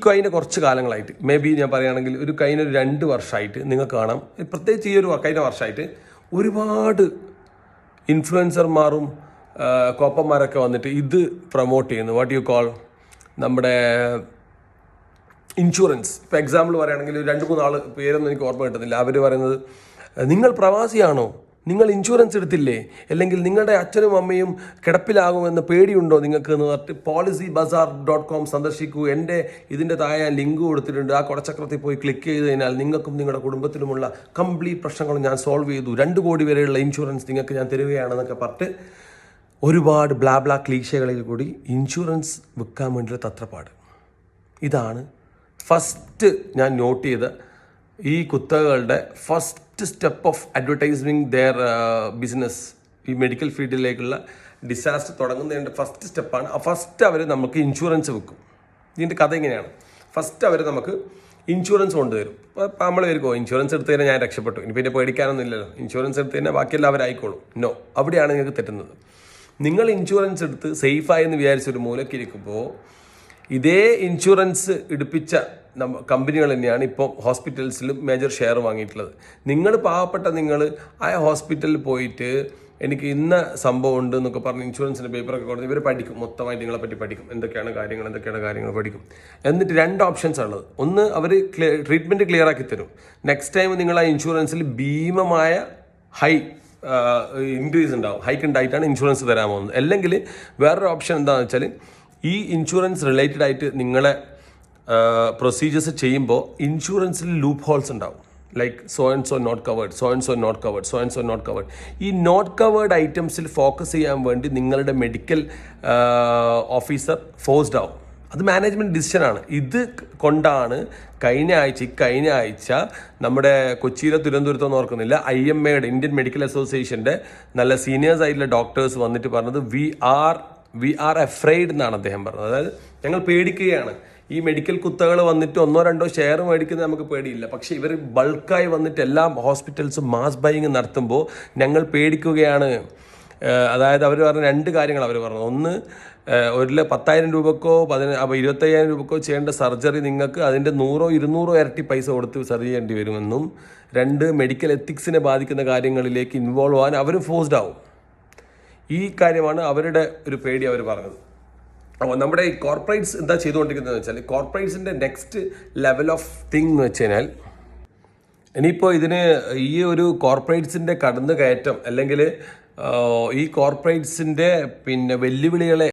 കഴിഞ്ഞ കുറച്ച് കാലങ്ങളായിട്ട് മേ ബി ഞാൻ പറയുകയാണെങ്കിൽ കഴിഞ്ഞ 2 വർഷമായിട്ട് നിങ്ങൾക്ക് കാണാം, പ്രത്യേകിച്ച് ഈ കഴിഞ്ഞ വർഷമായിട്ട് ഒരുപാട് ഇൻഫ്ലുവൻസർമാരും കോപ്പന്മാരൊക്കെ വന്നിട്ട് ഇത് പ്രൊമോട്ട് ചെയ്യുന്നു. വാട്ട് യു കോൾ നമ്മുടെ ഇൻഷുറൻസ്. ഇപ്പോൾ എക്സാമ്പിൾ പറയുകയാണെങ്കിൽ 2-3 ആൾ പേരൊന്നും എനിക്ക് ഓർമ്മ കിട്ടുന്നില്ല. അവർ പറയുന്നത്, നിങ്ങൾ പ്രവാസിയാണോ, നിങ്ങൾ ഇൻഷുറൻസ് എടുത്തില്ലേ, അല്ലെങ്കിൽ നിങ്ങളുടെ അച്ഛനും അമ്മയും കിടപ്പിലാകുമെന്ന് പേടിയുണ്ടോ നിങ്ങൾക്ക് എന്ന് പറഞ്ഞിട്ട് policybazaar.com സന്ദർശിക്കൂ, ഇതിൻ്റെ താഴെ ലിങ്ക് കൊടുത്തിട്ടുണ്ട്, ആ കുടച്ചക്രത്തിൽ പോയി ക്ലിക്ക് ചെയ്ത് കഴിഞ്ഞാൽ നിങ്ങൾക്കും നിങ്ങളുടെ കുടുംബത്തിനുമുള്ള കംപ്ലീറ്റ് പ്രശ്നങ്ങൾ ഞാൻ സോൾവ് ചെയ്തു, 2 കോടി വരെയുള്ള ഇൻഷുറൻസ് നിങ്ങൾക്ക് ഞാൻ തരികയാണെന്നൊക്കെ പറഞ്ഞിട്ട് ഒരുപാട് ബ്ലാ ക്ലീശകളിൽ കൂടി ഇൻഷുറൻസ് വിൽക്കാൻ വേണ്ടിയുള്ള തത്രപ്പാട്. ഇതാണ് ഫസ്റ്റ് ഞാൻ നോട്ട് ചെയ്ത ഈ കുത്തകളുടെ first step of advertising their business. ഈ മെഡിക്കൽ ഫീൽഡിലേക്കുള്ള ഡിസാസ്റ്റർ തുടങ്ങുന്നതിൻ്റെ ഫസ്റ്റ് സ്റ്റെപ്പാണ്. ഫസ്റ്റ് അവർ നമുക്ക് ഇൻഷുറൻസ് വെക്കും. ഇതിൻ്റെ കഥ ഇങ്ങനെയാണ്. ഫസ്റ്റ് അവർ നമുക്ക് ഇൻഷുറൻസ് കൊണ്ടുവരും. അപ്പോൾ നമ്മൾ വരും, ഇൻഷുറൻസ് എടുത്തു കഴിഞ്ഞാൽ ഞാൻ രക്ഷപ്പെട്ടു, ഇനി പിന്നെ പേടിക്കാനൊന്നും ഇല്ലല്ലോ, ഇൻഷുറൻസ് എടുത്തു കഴിഞ്ഞാൽ ബാക്കിയെല്ലാം അവരായിക്കോളും. നോ, അവിടെയാണ് നിങ്ങൾക്ക് തെറ്റുന്നത്. നിങ്ങൾ ഇൻഷുറൻസ് എടുത്ത് സേഫായി എന്ന് വിചാരിച്ചൊരു മൂലക്കിരിക്കുമ്പോൾ ഇതേ ഇൻഷുറൻസ് എടുപ്പിച്ച കമ്പനികൾ തന്നെയാണ് ഇപ്പോൾ ഹോസ്പിറ്റൽസിലും മേജർ ഷെയർ വാങ്ങിയിട്ടുള്ളത്. നിങ്ങൾ പാവപ്പെട്ട നിങ്ങൾ ആ ഹോസ്പിറ്റലിൽ പോയിട്ട് എനിക്ക് ഇന്ന സംഭവം ഉണ്ട് എന്നൊക്കെ പറഞ്ഞ് ഇൻഷുറൻസിൻ്റെ പേപ്പറൊക്കെ കൊടുത്ത് ഇവർ പഠിക്കും, മൊത്തമായിട്ട് നിങ്ങളെ പറ്റി പഠിക്കും, എന്തൊക്കെയാണ് കാര്യങ്ങൾ പഠിക്കും. എന്നിട്ട് 2 ഓപ്ഷൻസ് ഉള്ളത്. ഒന്ന്, അവർ ട്രീറ്റ്മെൻറ്റ് ക്ലിയർ ആക്കി തരും. നെക്സ്റ്റ് ടൈം നിങ്ങൾ ആ ഇൻഷുറൻസിൽ ഭീമമായ ഇൻക്രീസ് ഉണ്ടാവും, ഹൈക്ക് ഉണ്ടായിട്ടാണ് ഇൻഷുറൻസ് തരാൻ പോകുന്നത്. അല്ലെങ്കിൽ വേറൊരു ഓപ്ഷൻ എന്താണെന്ന് വെച്ചാൽ, ഈ ഇൻഷുറൻസ് റിലേറ്റഡ് ആയിട്ട് നിങ്ങളെ പ്രൊസീജിയേഴ്സ് ചെയ്യുമ്പോൾ ഇൻഷുറൻസിൽ ലൂപ്പ് ഹോൾസ് ഉണ്ടാവും. Like so and so not covered. ഈ നോട്ട് കവേർഡ് ഐറ്റംസിൽ ഫോക്കസ് ചെയ്യാൻ വേണ്ടി നിങ്ങളുടെ മെഡിക്കൽ ഓഫീസർ ഫോഴ്സ്ഡ് ആവും. അത് മാനേജ്മെൻറ്റ് ഡിസിഷനാണ്. ഇത് കൊണ്ടാണ് കഴിഞ്ഞ ആഴ്ച നമ്മുടെ കൊച്ചിയിലെ തിരുവനന്തപുരത്തൊന്നും ഓർക്കുന്നില്ല, IMAയുടെ ഇന്ത്യൻ മെഡിക്കൽ അസോസിയേഷൻ്റെ നല്ല സീനിയേഴ്സ് ആയിട്ടുള്ള ഡോക്ടേഴ്സ് വന്നിട്ട് പറഞ്ഞത് വി ആർ അഫ്രൈഡ് എന്നാണ് അദ്ദേഹം പറഞ്ഞത്. അതായത് ഞങ്ങൾ പേടിക്കുകയാണ്. ഈ മെഡിക്കൽ കുത്തകൾ വന്നിട്ട് 1-2 ഷെയർ മേടിക്കുന്നത് നമുക്ക് പേടിയില്ല, പക്ഷേ ഇവർ ബൾക്കായി വന്നിട്ട് എല്ലാ ഹോസ്പിറ്റൽസും മാസ് ബൈയിങ് നടത്തുമ്പോൾ ഞങ്ങൾ പേടിക്കുകയാണ്. അതായത് അവർ പറഞ്ഞ 2 കാര്യങ്ങൾ അവർ പറഞ്ഞു. ഒന്ന്, 10,000 രൂപക്കോ 25,000 രൂപക്കോ ചെയ്യേണ്ട സർജറി നിങ്ങൾക്ക് അതിൻ്റെ 100-200 ഇരട്ടി പൈസ കൊടുത്ത് സർജറി ചെയ്യേണ്ടി വരുമെന്നും. 2, മെഡിക്കൽ എത്തിക്സിനെ ബാധിക്കുന്ന കാര്യങ്ങളിലേക്ക് ഇൻവോൾവ് ആവാൻ അവർ ഫോഴ്സ്ഡ് ആവും. ഈ കാര്യമാണ് അവരുടെ ഒരു പേടി അവർ പറഞ്ഞത്. അപ്പോൾ നമ്മുടെ ഈ കോർപ്പറേറ്റ്സ് എന്താ ചെയ്തുകൊണ്ടിരിക്കുന്നതെന്ന് വെച്ചാൽ, കോർപ്പറേറ്റ്സിൻ്റെ നെക്സ്റ്റ് ലെവൽ ഓഫ് തിങ് എന്ന് വെച്ച് കഴിഞ്ഞാൽ, ഇനിയിപ്പോൾ ഇതിന് ഈ ഒരു കോർപ്പറേറ്റ്സിൻ്റെ കടന്നുകയറ്റം അല്ലെങ്കിൽ ഈ കോർപ്പറേറ്റ്സിൻ്റെ വെല്ലുവിളികളെ